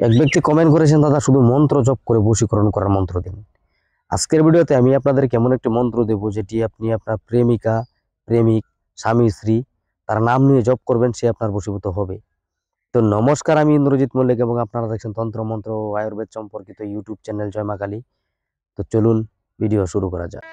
এক ব্যক্তি কমেন্ট করেছেন, দাদা শুধু মন্ত্র জপ করে বশীকরণ করার মন্ত্র দিন। আজকের ভিডিওতে আমি আপনাদের কেমন একটি মন্ত্র দেব, যেটি আপনি আপনার প্রেমিকা, প্রেমিক, স্বামী, স্ত্রী তার নাম নিয়ে জপ করবেন, সে আপনার বশীভূত হবে। তো নমস্কার, আমি ইন্দ্রজিৎ মল্লিক এবং আপনারা দেখছেন তন্ত্র মন্ত্র ও আয়ুর্বেদ সম্পর্কিত ইউটিউব চ্যানেল জয় মা কালী। তো চলুন ভিডিও শুরু করা যাক।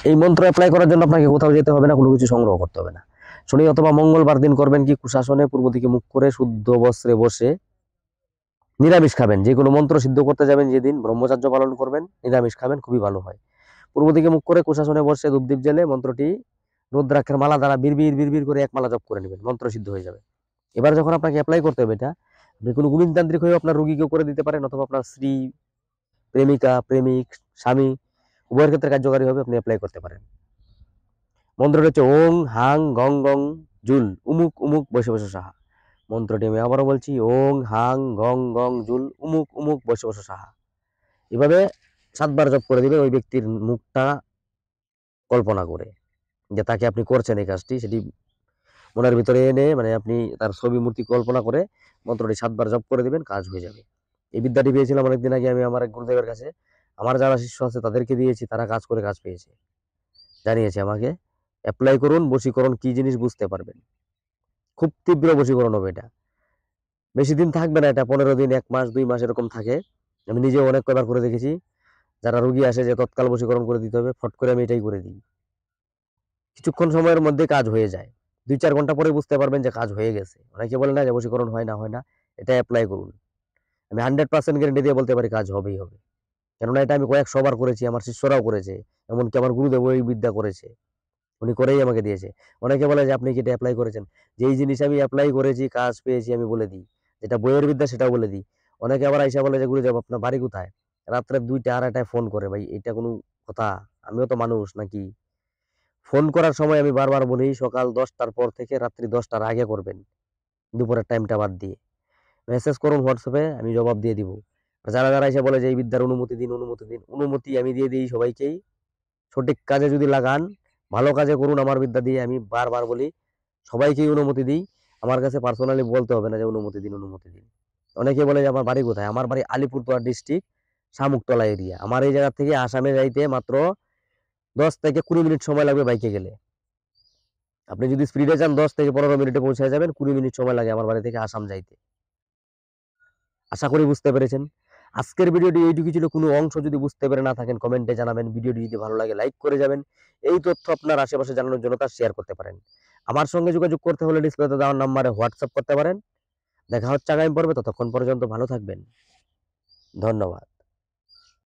এই মন্ত্র অ্যাপ্লাই করার জন্য আপনাকে কোথাও যেতে হবে না, কোনো কিছু সংগ্রহ করতে হবে না। শনি অথবা মঙ্গলবার দিন করবেন কি, কুশাসনে পূর্ব দিকে মুখ করে শুদ্ধ বস্ত্রে বসে নিরামিষ খাবেন। যে কোনো মন্ত্র সিদ্ধ করতে যাবেন যেদিন ব্রহ্মচর্য পালন করবেন, নিরামিষ খাবেন, খুবই ভালো হয়। পূর্ব দিকে মুখ করে কুশাসনে বসে ধূপদীপ জেলে মন্ত্রটি রুদ্রাক্ষের মালা দ্বারা বিড়বিড় বিড়বিড় করে এক মালা জপ করে নেবেন, মন্ত্র সিদ্ধ হয়ে যাবে। এবার যখন আপনাকে অ্যাপ্লাই করতে হবে এটা, আপনি কোনো গুণিনতান্ত্রিক হয়েও আপনার রোগীকেও করে দিতে পারেন, অথবা আপনার স্ত্রী, প্রেমিকা, প্রেমিক, স্বামী উভয়ের ক্ষেত্রে কার্যকারী হবে, আপনি অ্যাপ্লাই করতে পারেন। মন্ত্রটি হচ্ছে ওং হাং গং গং জুল উমুক উমুক বসে বসে সাহা। মন্ত্রটি আমি আবারও বলছি, ওং হাং গং গং জুল উমুক উমুক বসে বসে সাহা। এভাবে 7 বার জপ করে দিবেন, ওই ব্যক্তির মুখটা কল্পনা করে, যে তাকে আপনি করছেন এই কাজটি, সেটি মনের ভিতরে এনে, মানে আপনি তার ছবি মূর্তি কল্পনা করে মন্ত্রটি 7 বার জপ করে দিবেন, কাজ হয়ে যাবে। এই বিদ্যাটি পেয়েছিলাম অনেকদিন আগে আমি আমার এক গুরুদেবের কাছে। আমার যারা শিষ্য আছে তাদেরকে দিয়েছি, তারা কাজ করে কাজ পেয়েছে, জানিয়েছে আমাকে। অ্যাপ্লাই করুন, বশীকরণ কি জিনিস বুঝতে পারবেন। খুব তীব্র বশীকরণ হবে এটা, বেশি দিন থাকবে না, এটা 15 দিন, 1 মাস, 2 মাস এরকম থাকে। আমি নিজেও অনেক কয়বার করে দেখেছি। যারা রোগী আসে যে তৎকাল বশীকরণ করে দিতে হবে, ফট করে আমি এটাই করে দিই। কিছুক্ষণ সময়ের মধ্যে কাজ হয়ে যায়, 2-4 ঘন্টা পরে বুঝতে পারবেন যে কাজ হয়ে গেছে। অনেকে বলে না যে বশীকরণ হয় না, হয় না। এটা অ্যাপ্লাই করুন, আমি 100% গ্যারেন্টি দিয়ে বলতে পারি কাজ হবেই হবে। কেননা এটা আমি কয়েকশো বার করেছি, আমার শিষ্যরাও করেছে, এমনকি আমার গুরুদেব এই বিদ্যা করেছে, উনি করেই আমাকে দিয়েছে। অনেকে বলে যে আপনি কি এটা অ্যাপ্লাই করেছেন? যেই জিনিস আমি অ্যাপ্লাই করেছি, কাজ পেয়েছি, আমি বলে দিই। যেটা বইয়ের বিদ্যা সেটাও বলে দিই। অনেকে আবার আইসা বলে যে গুরুদেব আপনার বাড়ি কোথায়? রাত্রে 2টা 2:30টায় ফোন করে, ভাই এটা কোনো কথা? আমিও তো মানুষ নাকি? ফোন করার সময় আমি বারবার বলি, সকাল 10টার পর থেকে রাত্রি 10টার আগে করবেন, দুপুরের টাইমটা বাদ দিয়ে। মেসেজ করুন হোয়াটসঅ্যাপে, আমি জবাব দিয়ে দিব। আর যারা যারা এসে বলে যে এই বিদ্যার অনুমতি দিন, অনুমতি দিন, অনুমতি আমি দিয়ে দিই সবাইকেই। সঠিক কাজে যদি লাগান, ভালো কাজে করুন, আমার বিদ্যা দিয়ে আমি বারবার বলি সবাইকেই অনুমতি দিই। আমার কাছে পার্সোনালি বলতে হবে না যে অনুমতি দিন, অনুমতি দিন। অনেকে বলে যে আমার বাড়ি কোথায়? আমার বাড়ি আলিপুরদুয়ার ডিস্ট্রিক্ট, শামুকতলা এরিয়া। আমার এই জায়গা থেকে আসামে যাইতে মাত্র 10 থেকে 20 মিনিট সময় লাগবে বাইকে গেলে। আপনি যদি স্পিডে যান 10 থেকে 15 মিনিটে পৌঁছে যাবেন, 20 মিনিট সময় লাগে আমার বাড়ি থেকে আসাম যাইতে। আশা করি বুঝতে পেরেছেন। আজকের ভিডিওটি এইটুকু ছিল। কোনো অংশ যদি বুঝতে পেরে না থাকেন কমেন্টে জানাবেন। ভিডিওটি যদি ভালো লাগে লাইক করে যাবেন। এই তথ্য আপনার আশেপাশে জানানোর জন্য তা শেয়ার করতে পারেন। আমার সঙ্গে যোগাযোগ করতে হলে ডিসপ্লেতে দেওয়া নাম্বারে হোয়াটসঅ্যাপ করতে পারেন। দেখা হচ্ছে আগামী পর্বে, ততক্ষণ পর্যন্ত ভালো থাকবেন। ধন্যবাদ।